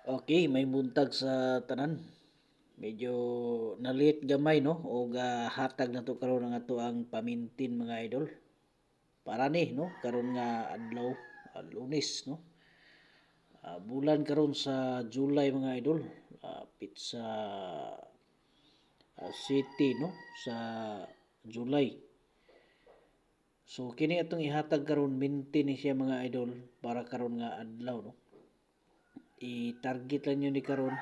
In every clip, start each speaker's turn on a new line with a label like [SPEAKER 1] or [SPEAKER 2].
[SPEAKER 1] Okay, may buntag sa tanan. Medyo nalit gamay no o hatag na to karon nga to ang pamintin mga idol. Para ni no karon nga adlaw, Lunes no. Bulan karon sa July mga idol. Pizza City no sa July. So kini atong ihatag karon minti ni siya mga idol para karon nga adlaw no. I-target lang yun ni karon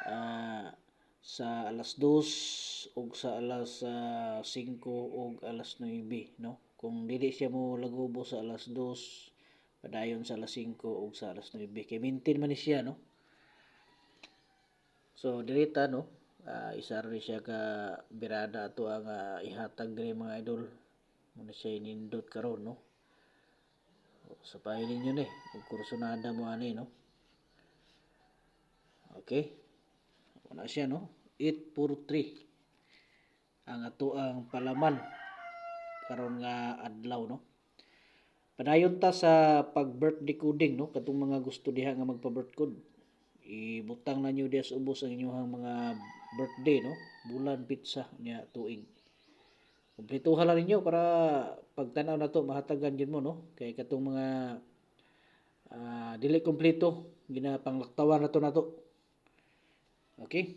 [SPEAKER 1] ah, sa alas 2 ug sa alas 5 ug alas 9 no. Kung dili siya mo lagubo sa alas 2 padayon sa alas 5 ug sa alas 9 kay maintain man ni siya no. So dirita no, isa rin siya ka birada ato ang ihatag diri mga idol. Muna siya inindot karon no. Sa pahiling yun ug kursunada mo ani no. Okay. Wala siya no. 843 ang ato ang palaman karon nga adlaw no. Padayon ta sa pag-birthday coding no katong mga gusto diha nga magpa-birth code. Ibutang na niyo diha sa ubos ang inyong mga birthday no. Bulan pizza niya tuig. Kumpletuhan lang ninyo para pagtanaw na to mahatagan gyud mo no. Kay katong mga dili kompleto ginapanglaktawan na to. Okay?